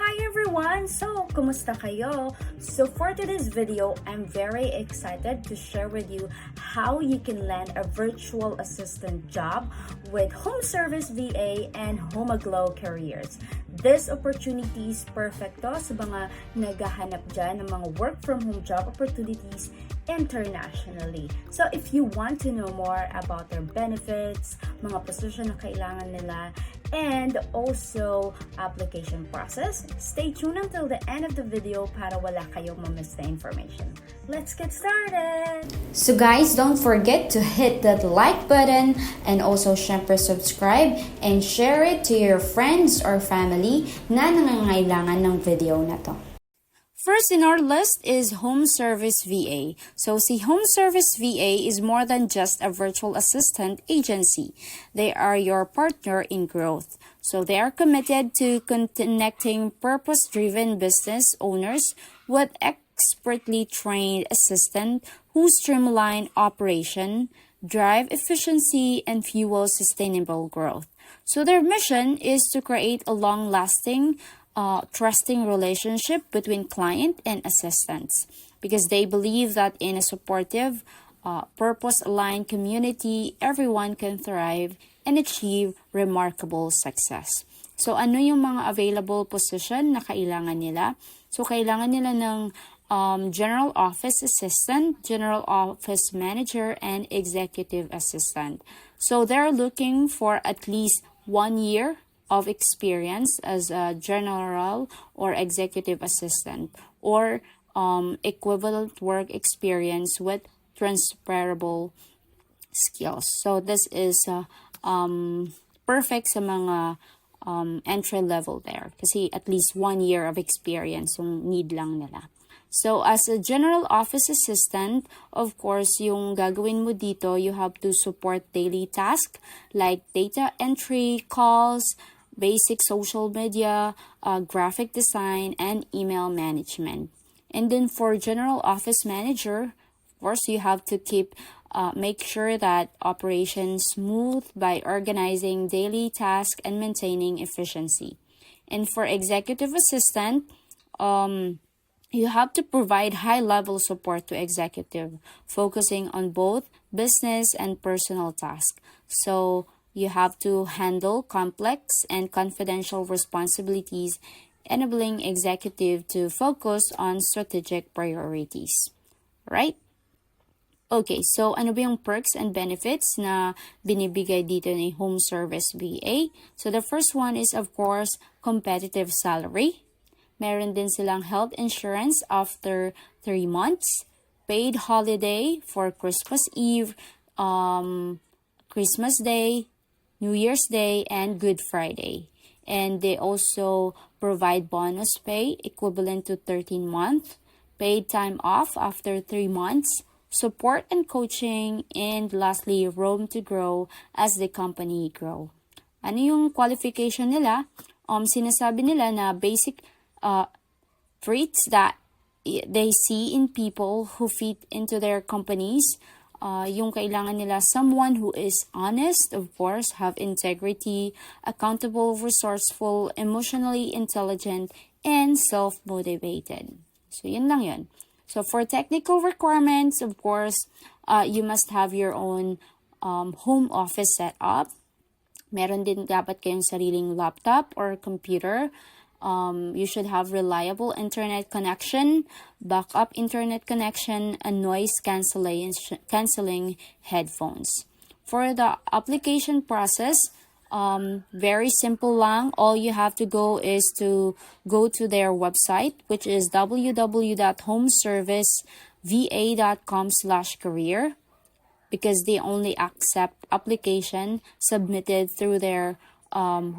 Hi everyone! So, kumusta kayo? So, for today's video, I'm very excited to share with you how you can land a virtual assistant job with Home Service VA and Homeaglow Careers. This opportunity is perfect to sa mga naghahanap dyan ng mga work-from-home job opportunities internationally. So, if you want to know more about their benefits, mga position na kailangan nila, and also application process, stay tuned until the end of the video para wala kayong ma-miss na information. Let's get started! So guys, don't forget to hit that like button and also syempre subscribe and share it to your friends or family na nangangailangan ng video na to. First in our list is Home Service VA. So si Home Service VA is more than just a virtual assistant agency. They are your partner in growth. So they are committed to connecting purpose-driven business owners with expertly trained assistants who streamline operation, drive efficiency, and fuel sustainable growth. So their mission is to create a long-lasting trusting relationship between client and assistants, because they believe that in a supportive, purpose-aligned community, everyone can thrive and achieve remarkable success. So, ano yung mga available position na kailangan nila? So, kailangan nila ng General Office Assistant, General Office Manager, and Executive Assistant. So, they're looking for at least 1 year of experience as a general or executive assistant, or equivalent work experience with transferable skills. So this is perfect sa mga entry level there, kasi at least 1 year of experience yung need lang nila. So as a general office assistant, of course, yung gagawin mo dito, you have to support daily tasks like data entry, calls, basic social media, graphic design, and email management. And then for general office manager, of course, you have to make sure that operations smooth by organizing daily tasks and maintaining efficiency. And for executive assistant, you have to provide high-level support to executive, focusing on both business and personal tasks. So you have to handle complex and confidential responsibilities, enabling executive to focus on strategic priorities. Right? Okay, so ano ba yung perks and benefits na binibigay dito ni Home Service VA? So the first one is, of course, competitive salary. Meron din silang health insurance after 3 months, paid holiday for Christmas Eve, Christmas Day, New Year's Day, and Good Friday. And they also provide bonus pay equivalent to 13 months, paid time off after 3 months, support and coaching, and lastly, room to grow as the company grow. Ano yung qualification nila? Sinasabi nila na basic traits that they see in people who fit into their companies. Yung kailangan nila, someone who is honest, of course, have integrity, accountable, resourceful, emotionally intelligent, and self-motivated. So, yun lang yun. So, for technical requirements, of course, you must have your own home office setup. Meron din dapat kayong sariling laptop or computer. You should have reliable internet connection, backup internet connection, and noise cancelling headphones. For the application process, very simple lang. All you have to go is to go to their website, which is www.homeserviceva.com/career, because they only accept application submitted through their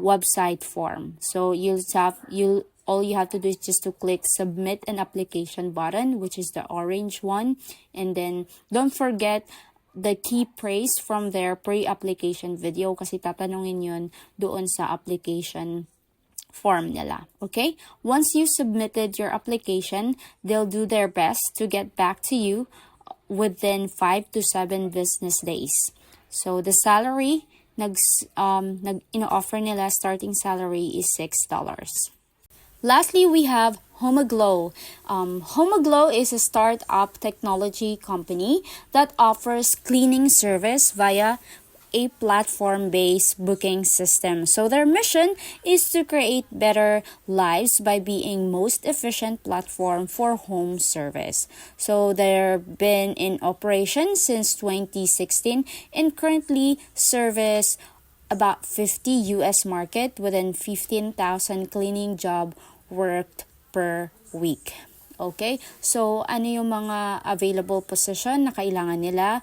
website form. So all you have to do is just to click submit an application button, which is the orange one, and then don't forget the key praise from their pre-application video, kasi tatanungin yun doon sa application form nila. Okay? Once you submitted your application, they'll do their best to get back to you within 5 to 7 business days. So the salary ino-offer nila, starting salary is $6. Lastly, we have Homeaglow. Homeaglow is a startup technology company that offers cleaning service via a platform-based booking system. So their mission is to create better lives by being most efficient platform for home service. So they've been in operation since 2016 and currently service about 50 US market within 15,000 cleaning job worked per week. Okay? So, ano yung mga available position na kailangan nila?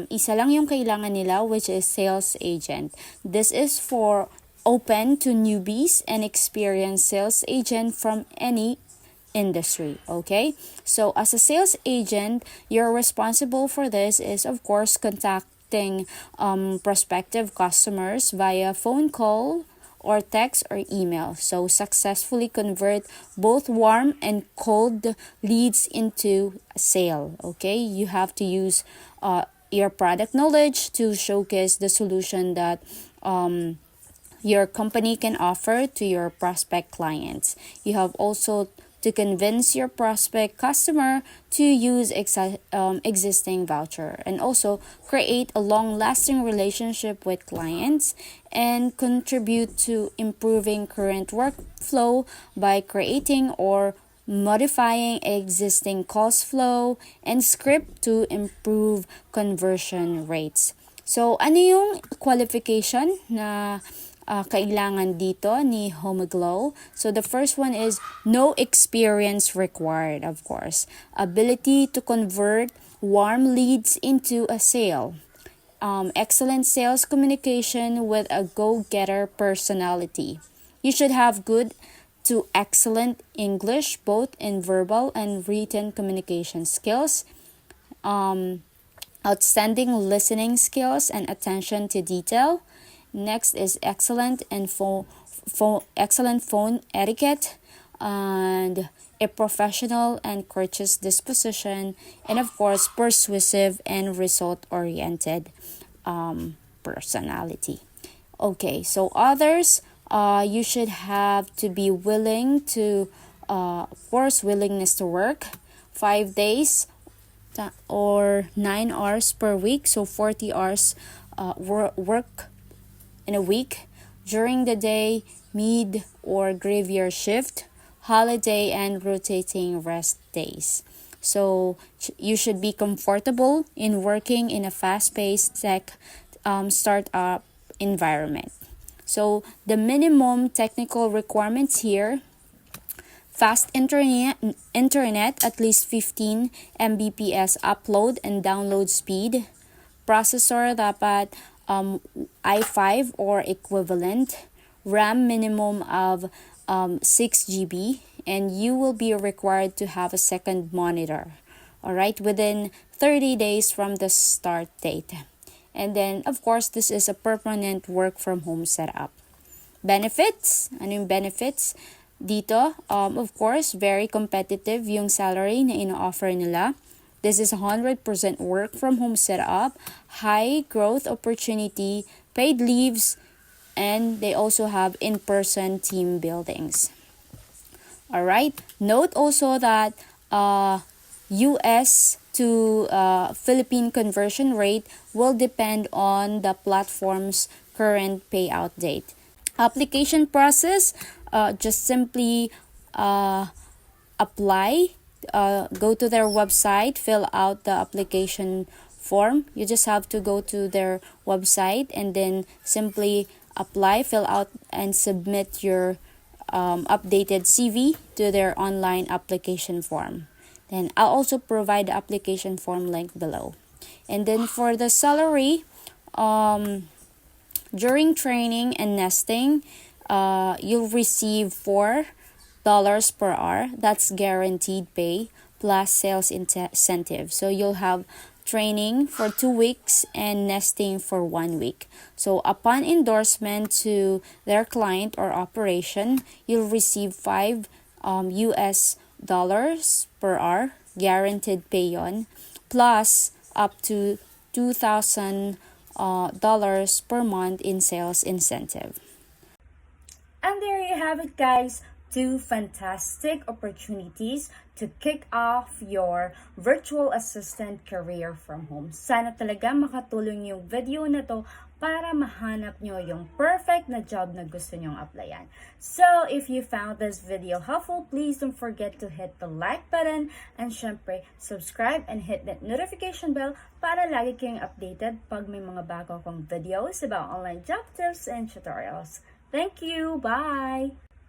Isa lang yung kailangan nila, which is sales agent. This is for open to newbies and experienced sales agent from any industry. Okay? So, as a sales agent, you're responsible for this is, of course, contacting prospective customers via phone call, or text or email. So successfully convert both warm and cold leads into a sale. Okay, you have to use your product knowledge to showcase the solution that your company can offer to your prospect clients. You have also to convince your prospect customer to use existing voucher, and also create a long-lasting relationship with clients and contribute to improving current workflow by creating or modifying existing calls flow and script to improve conversion rates. So, ano yung qualification na kailangan dito ni Homeaglow? So the first one is no experience required, of course. Ability to convert warm leads into a sale. Excellent sales communication with a go-getter personality. You should have good to excellent English, both in verbal and written communication skills. Outstanding listening skills and attention to detail. Next is excellent phone etiquette and a professional and courteous disposition, and of course persuasive and result-oriented personality. Okay, so others, you should have to be willing to, of course, willingness to work 5 days or 9 hours per week, so 40 hours work in a week, during the day, mid or graveyard shift, holiday and rotating rest days. So you should be comfortable in working in a fast-paced tech startup environment. So the minimum technical requirements here: fast internet at least 15 Mbps upload and download speed. Processor dapat i5 or equivalent. RAM minimum of 6 GB, and you will be required to have a second monitor, all right, within 30 days from the start date. And then, of course, this is a permanent work from home setup. Benefits, ano yung benefits dito? Of course, very competitive yung salary na ino-offer nila. This is 100% work from home setup, high growth opportunity, paid leaves, and they also have in-person team buildings. All right. Note also that US to Philippine conversion rate will depend on the platform's current payout date. Application process, just simply apply. Go to their website, fill out the application form. You just have to go to their website and then simply apply, fill out, and submit your updated CV to their online application form. Then I'll also provide the application form link below. And then for the salary, during training and nesting, you'll receive $4 per hour. That's guaranteed pay plus sales incentive. So you'll have training for 2 weeks and nesting for 1 week. So upon endorsement to their client or operation, you'll receive $5 US per hour, guaranteed pay yon, plus up to $2,000 per month in sales incentive. And there you have it, guys. two fantastic opportunities to kick off your virtual assistant career from home. Sana talaga makatulong yung video na to para mahanap nyo yung perfect na job na gusto nyong applyan. So, if you found this video helpful, please don't forget to hit the like button and syempre, subscribe and hit that notification bell para lagi kayong updated pag may mga bago akong videos about online job tips and tutorials. Thank you! Bye!